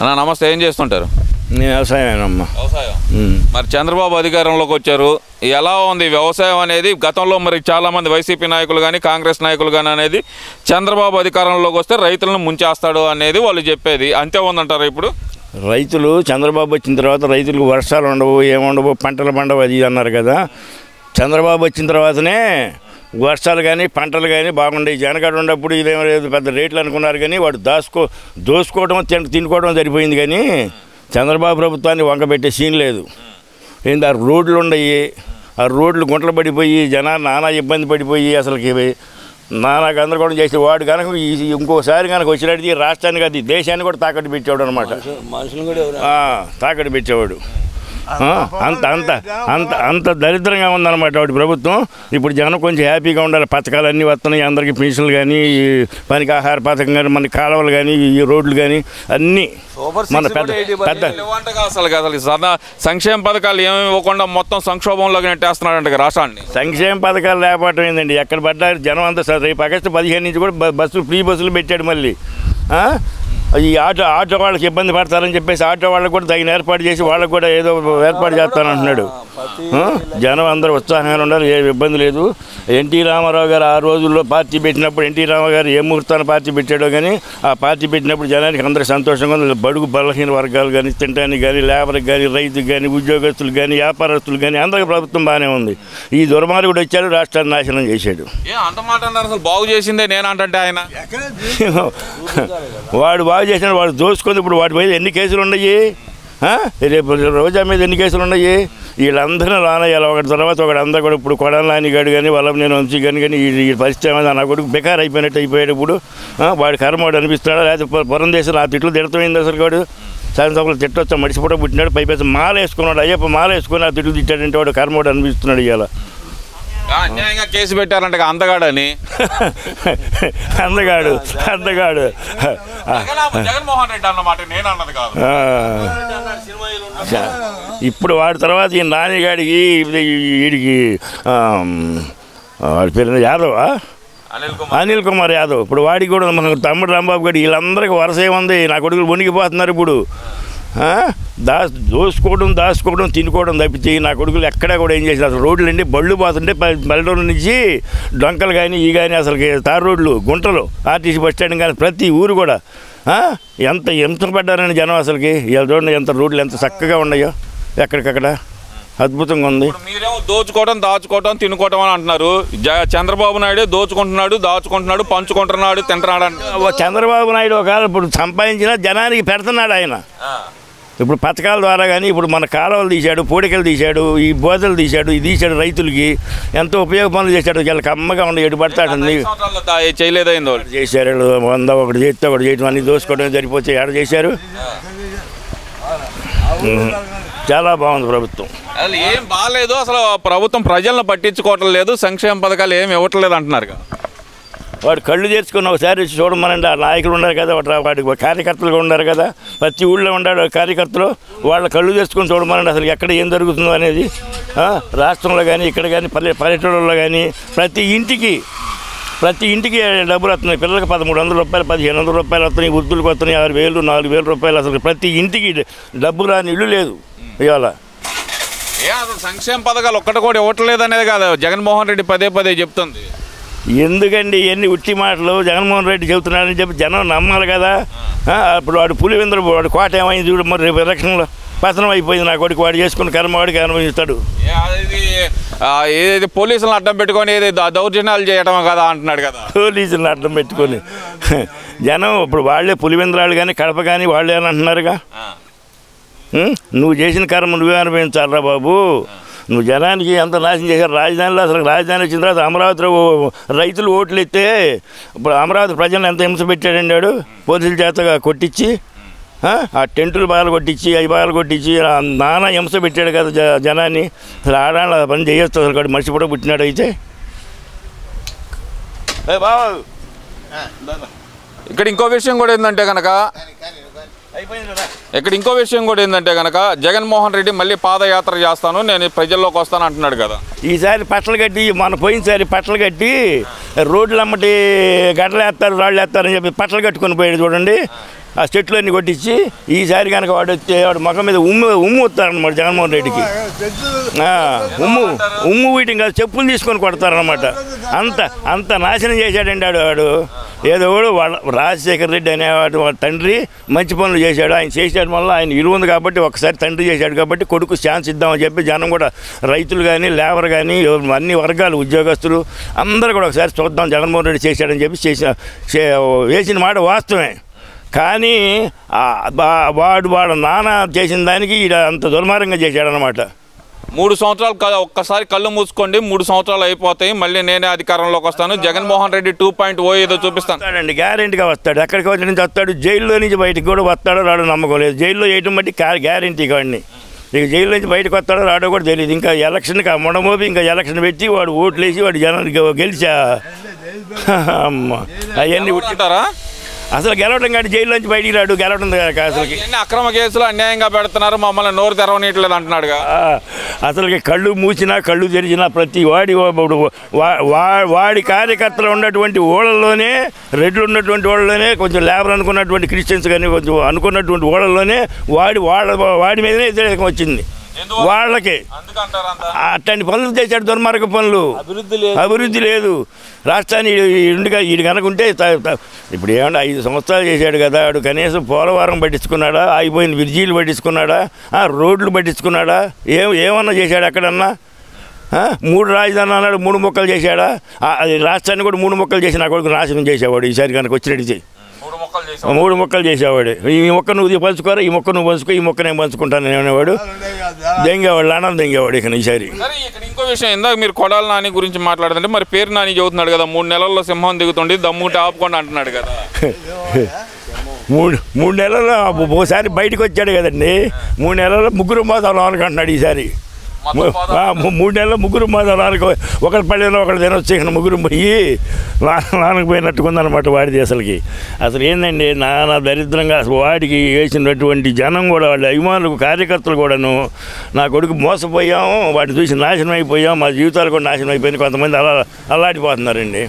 అన్న నమస్తే, ఏం చేస్తుంటారు? నేను వ్యవసాయమేనమ్మా. వ్యవసాయం. మరి చంద్రబాబు అధికారంలోకి వచ్చారు, ఎలా ఉంది వ్యవసాయం అనేది? గతంలో మరి చాలామంది వైసీపీ నాయకులు కానీ కాంగ్రెస్ నాయకులు కానీ అనేది చంద్రబాబు అధికారంలోకి వస్తే రైతులను ముంచేస్తాడు అనేది వాళ్ళు చెప్పేది, అంతే ఉందంటారు ఇప్పుడు? రైతులు చంద్రబాబు వచ్చిన తర్వాత రైతులకు వర్షాలు ఉండవు, ఏముండవు, పంటలు పండవు అది అన్నారు కదా. చంద్రబాబు వచ్చిన తర్వాతనే వర్షాలు కానీ పంటలు కానీ బాగుండేవి. జనగడ ఉన్నప్పుడు ఇదేమో లేదు పెద్ద రేట్లు అనుకున్నారు, కానీ వాడు దోసుకోవడం తినుకోవడం సరిపోయింది. కానీ చంద్రబాబు ప్రభుత్వాన్ని వంకబెట్టే సీన్ లేదు. ఏంది ఆ రోడ్లు ఉన్నాయి, ఆ రోడ్లు గుంటలు పడిపోయి జనాలు నానా ఇబ్బంది పడిపోయి అసలుకి నానా గందరగోళం చేసి వాడు కనుక ఇంకోసారి కనుక వచ్చినట్టు రాష్ట్రానికి అది దేశాన్ని కూడా తాకట్టు పెట్టేవాడు అనమాట. తాకట్టు పెట్టేవాడు. అంత అంత అంత అంత దరిద్రంగా ఉందన్నమాట వాడి ప్రభుత్వం. ఇప్పుడు జనం కొంచెం హ్యాపీగా ఉండాలి. పథకాలు అన్నీ వస్తున్నాయి అందరికీ, పెన్షన్లు కానీ, పనికి ఆహార పథకం కానీ, మన కాలువలు కానీ, ఈ రోడ్లు కానీ అన్నీ మన పెద్ద అసలు సంక్షేమ పథకాలు ఏమి ఇవ్వకుండా మొత్తం సంక్షోభంలోకి నెట్టేస్తున్నాడంట రాష్ట్రాన్ని. సంక్షేమ పథకాలు లేకపోవటం ఏంటండి, ఎక్కడ పడ్డారు జనం అంతా. రేపు ఆగస్టు 15 నుంచి కూడా బస్సులు ఫ్రీ బస్సులు పెట్టాడు మళ్ళీ. ఈ ఆటో వాళ్ళకి ఇబ్బంది పడతారని చెప్పేసి ఆటో వాళ్ళకి కూడా తగిన ఏర్పాటు చేసి వాళ్ళకి కూడా ఏదో ఏర్పాటు చేస్తానంటున్నాడు. జనం అందరూ ఉత్సాహంగా ఉండాలి, ఏ ఇబ్బంది లేదు. ఎన్టీ రామారావు గారు ఆ రోజుల్లో పార్టీ పెట్టినప్పుడు ఎన్టీ రామారావు గారు ఏ ముహూర్తాన్ని పార్టీ పెట్టాడో కానీ ఆ పార్టీ పెట్టినప్పుడు జనానికి అందరూ సంతోషంగా ఉంది. బడుగు బలహీన వర్గాలు కానీ, తినడానికి కానీ, లేబర్కి కానీ, రైతుకి కానీ, ఉద్యోగస్తులు కానీ, వ్యాపారస్తులు కానీ అందరికీ ప్రభుత్వం బాగానే ఉంది. ఈ దుర్మార్గుడు వచ్చాడు, రాష్ట్రాన్ని నాశనం చేశాడు. అంత మాట అన్నారు, అసలు బాగు చేసిందే నేనంటే ఆయన. వాడు బాగు చేసినాడు, వాడు దోసుకుంది. ఇప్పుడు వాటి మీద ఎన్ని కేసులు ఉన్నాయి, రేపు రోజా మీద ఎన్ని కేసులు ఉన్నాయి. వీళ్ళందరూ రానయ్యాలి ఒకటి తర్వాత ఒకటి. అందరూ కూడా ఇప్పుడు కొడాలి నానిగాడు కానీ, వల్లభనేని వంశీ కానీ ఈ పరిస్థితి నా కొడుకు బెకార్ అయిపోయినట్టు అయిపోయాడు. ఇప్పుడు వాడి కర్మవాడు అనిపిస్తాడా, లేకపోతే పురందేశం ఆ తిట్లు తిడతామైంది. అసలు వాడు శాసనసభలో తిట్టొచ్చా, మడిసిపోవడం పుట్టినాడు, పైపేసి మాల వేసుకున్నాడు. అయ్యప్ప మాల వేసుకుని ఆ తిట్లు తిట్టాడంటే వాడు కర్మవాడు అనిపిస్తున్నాడు. ఇవాళ అన్యాయంగా కేసు పెట్టారంట అందగాడని. అందగాడు జగన్మోహన్ రెడ్డి అన్నమాట, నేను అన్నది కాదు. ఇప్పుడు వాడి తర్వాత ఈ నానిగాడికి వీడికి వాడి పేరు యాదవా, అనిల్ కుమార్ యాదవ్. ఇప్పుడు వాడికి కూడా మన తమ్ముడు రాంబాబు గారు వీళ్ళందరికీ వరుస ఏముంది. నా కొడుకులు మునిగిపోతున్నారు ఇప్పుడు. దాచుకోవడం తినుకోవడం తప్పితే నా కొడుకులు ఎక్కడా కూడా ఏం చేశారు. అసలు రోడ్లు అండి బళ్ళు పోతుంటే పల్లెటూరు నుంచి డొంకలు కానీ ఈ కానీ అసలు తారు రోడ్లు, గుంటలు, ఆర్టీసీ బస్ స్టాండ్ కానీ ప్రతి ఊరు కూడా ఎంత పడ్డారని జనం. అసలుకి ఇలా చూడండి ఎంత రోడ్లు ఎంత చక్కగా ఉన్నాయో, ఎక్కడికక్కడ అద్భుతంగా ఉంది. మీరేమో దాచుకోవడం తినుకోవడం అని అంటున్నారు. చంద్రబాబు నాయుడు దాచుకుంటున్నాడు, పంచుకుంటున్నాడు, తింటున్నాడు అంటే చంద్రబాబు నాయుడు ఒకవేళ ఇప్పుడు సంపాదించినా జనానికి పెడుతున్నాడు ఆయన. ఇప్పుడు పథకాల ద్వారా కానీ ఇప్పుడు మన కాలువలు తీశాడు, పూడికలు తీశాడు, ఈ బోధలు తీశాడు, ఇది తీశాడు. రైతులకి ఎంతో ఉపయోగ పనులు చేశాడు. వీళ్ళకి అమ్మగా ఉండి ఎటు పడతాడు చేయలేదైందో చేశారు. 100 ఒకటి చేస్తే ఒకటి చేయటం అన్నీ దోసుకోవడం సరిపోతే ఏడ చేశారు. చాలా బాగుంది ప్రభుత్వం. అసలు ఏం బాగాలేదు, అసలు ప్రభుత్వం ప్రజలను పట్టించుకోవటం లేదు, సంక్షేమ పథకాలు ఏమి ఇవ్వట్లేదు అంటున్నారు కదా. వాడు కళ్ళు తెరుచుకుని ఒకసారి వచ్చి చూడమనండి. ఆ నాయకులు ఉన్నారు కదా, వాడికి కార్యకర్తలుగా ఉన్నారు కదా, ప్రతి ఊళ్ళో ఉన్నాడు కార్యకర్తలు. వాళ్ళ కళ్ళు తెరుచుకొని చూడమనండి అసలు ఎక్కడ ఏం జరుగుతుందో అనేది. రాష్ట్రంలో కానీ ఇక్కడ కానీ పల్లెటూళ్ళలో కానీ ప్రతి ఇంటికి డబ్బులు వస్తున్నాయి. పిల్లలకి 1300 రూపాయలు, 1500 రూపాయలు వస్తున్నాయి. వృద్ధులకు వస్తున్నాయి 6000, 4000 రూపాయలు. అసలు ప్రతి ఇంటికి డబ్బు రాని ఇల్లు లేదు ఇవాళ. అసలు సంక్షేమ పథకాలు ఒక్కటి కూడా ఇవ్వట్లేదు అనేది కాదు జగన్మోహన్ రెడ్డి పదే చెప్తుంది. ఎందుకండి ఎన్ని ఉట్టి మాటలు జగన్మోహన్ రెడ్డి చెబుతున్నాడని చెప్పి జనం నమ్మాలి కదా. అప్పుడు వాడు పులివెందులు వాడు కోట ఏమైంది చూడు, మరి రేపు ఎలక్షన్లో పతనం అయిపోయింది. నా కొడుకు వాడు చేసుకుని కర్మ వాడికి అనుభవిస్తాడు. ఏది పోలీసులను అడ్డం పెట్టుకొని ఏది దౌర్జన్యాలు చేయడం కదా అంటున్నాడు కదా. పోలీసులను అడ్డం పెట్టుకొని జనం ఇప్పుడు వాళ్ళే పులివెందులాళ్ళు కానీ కడప కానీ వాళ్ళే అని అంటున్నారుగా. నువ్వు చేసిన కర్మ నువ్వే అనుభవించాలరా బాబు. నువ్వు జనానికి ఎంత నాశనం చేశారు. రాజధానిలో అసలు రాజధాని వచ్చిన తర్వాత అమరావతిలో రైతులు ఓట్లు ఎత్తే ఇప్పుడు అమరావతి ప్రజలను ఎంత హింస పెట్టాడండి వాడు. పోలీసుల చేత కొట్టించి ఆ టెంటులు బాగా కొట్టించి అవి బాగా కొట్టించి నానా హింస పెట్టాడు కదా జనాన్ని. అసలు ఆడాళ్ళ పని చేయొచ్చు అసలు కాదు. మనిషి కూడా పుట్టినాడు అయితే. ఇక్కడ ఇంకో విషయం కూడా ఏంటంటే కనుక జగన్మోహన్ రెడ్డి మళ్ళీ పాదయాత్ర చేస్తాను, నేను ప్రజల్లోకి వస్తాను అంటున్నాడు కదా. ఈసారి పట్టలు కట్టి మన పోయినసారి పట్టలు కట్టి రోడ్లు అమ్మటి గడ్డలు వేస్తారు రాళ్ళు వేస్తారని చెప్పి పట్టలు కట్టుకొని పోయాడు చూడండి. ఆ చెట్లన్నీ కొట్టించి ఈసారి కనుక వాడు వస్తే వాడు ముఖం మీద ఉమ్ము వస్తారనమాట జగన్మోహన్ రెడ్డికి. ఉమ్ము వీటిని కాదు, చెప్పులు తీసుకొని కొడతారనమాట. అంత నాశనం చేశాడండి వాడు. ఏదో వాళ్ళ రాజశేఖర రెడ్డి అనేవాడు వాళ్ళ తండ్రి మంచి పనులు చేశాడు. ఆయన చేసేయడం వల్ల ఆయన విలువ ఉంది కాబట్టి ఒకసారి తండ్రి చేశాడు కాబట్టి కొడుకు ఛాన్స్ ఇద్దామని చెప్పి జనం కూడా, రైతులు కానీ లేబర్ కానీ అన్ని వర్గాలు ఉద్యోగస్తులు అందరూ కూడా ఒకసారి చూద్దాం జగన్మోహన్ రెడ్డి చేశాడని చెప్పి వేసిన మాట వాస్తవమే. కానీ వాడు నాన్న చేసిన దానికి అంత దుర్మార్గంగా చేశాడనమాట. 3 సంవత్సరాలు ఒక్కసారి కళ్ళు మూసుకోండి, 3 సంవత్సరాలు అయిపోతాయి, మళ్ళీ నేనే అధికారంలోకి వస్తాను, జగన్మోహన్ రెడ్డి 2.0 ఏదో చూపిస్తాను. గ్యారెంటీగా వస్తాడు. ఎక్కడికి వచ్చి నుంచి వస్తాడు, జైల్లో నుంచి బయటకు కూడా వస్తాడో రాడో నమ్మకం లేదు. జైల్లో వేయటం బట్టి గ్యారెంటీ వాడిని. ఇక జైల్లో నుంచి బయటకు వస్తాడో రాడో కూడా తెలియదు. ఇంకా ఎలక్షన్కి మొడమోపి ఇంకా ఎలక్షన్ పెట్టి వాడు ఓట్లు వేసి వాడు జనానికి గెలిచా అమ్మ అవన్నీ ఉంటారా? అసలు గెలవడం కానీ జైల్లో నుంచి బయటికి రాడు, గెలవడం అసలు అక్రమ కేసులు అన్యాయంగా పెడుతున్నారు, మమ్మల్ని నోరు తెరవనీయట్లేదు అంటున్నాడుగా. అసలుకి కళ్ళు మూసినా కళ్ళు తెరిచినా ప్రతి వాడి కార్యకర్తలు ఉన్నటువంటి ఓళ్ళల్లోనే, రెడ్లు ఉన్నటువంటి ఓళ్ళలోనే, కొంచెం లేబర్ అనుకున్నటువంటి క్రిస్టియన్స్ కానీ కొంచెం అనుకున్నటువంటి ఓళ్ళల్లోనే వాడి మీదనే వ్యతిరేకం వచ్చింది. వాళ్ళకి అట్లాంటి పనులు చేశాడు, దుర్మార్గ పనులు. అభివృద్ధి లేదు. రాష్ట్రాన్ని ఈడు కనుకుంటే ఇప్పుడు ఏమన్నా 5 సంవత్సరాలు చేశాడు కదా, వాడు కనీసం పోలవరం పట్టించుకున్నాడా, ఆగిపోయిన బ్రిడ్జీలు పట్టించుకున్నాడా, రోడ్లు పట్టించుకున్నాడా, ఏమన్నా చేశాడు ఎక్కడన్నా? 3 రాజధానులు అన్నాడు, 3 ముక్కలు చేశాడా? రాష్ట్రాన్ని కూడా 3 ముక్కలు చేసి నా కొడుకు నాశనం చేసేవాడు. ఈసారి కనుక వచ్చినట్టు 3 ముక్కలు చేసేవాడు. ఈ మొక్క నువ్వు పంచుకోరా, ఈ మొక్క నువ్వు పంచుకో, ఈ మొక్క నేను పంచుకుంటాను అనేవాడు. దెంగేవాడు, లాణాలు దెంగేవాడు. ఇక ఈసారి ఇక్కడ ఇంకో విషయం, ఇందాక మీరు కొడాలి నాని గురించి మాట్లాడుతుంటే మరి పేరు నాని చెబుతున్నాడు కదా, 3 నెలల్లో సింహం దిగుతుండి దమ్ముంటే ఆపుకోండి అంటున్నాడు కదా. 3 నెలల్లో ఒకసారి బయటకు వచ్చాడు కదండి. 3 నెలల్లో 3 మాసాలు అనుకుంటున్నాడు ఈసారి. 3 నెలల్లో 3 మాసాలు ఒకటి పల్లెలో ఒకటి తినొచ్చి ఇక్కడ 3 పోయి నాన్నకు పోయినట్టుకుందనమాట వాడిది. అసలు ఏంటండి నానా దరిద్రంగా వాడికి వేసినటువంటి జనం కూడా, వాళ్ళ అభిమానులు కార్యకర్తలు కూడాను నా కొడుకు మోసపోయాము, వాటిని చూసి నాశనం అయిపోయాం, మా జీవితాలు కూడా నాశనం అయిపోయింది, కొంతమంది అల్లాడిపోతున్నారండి.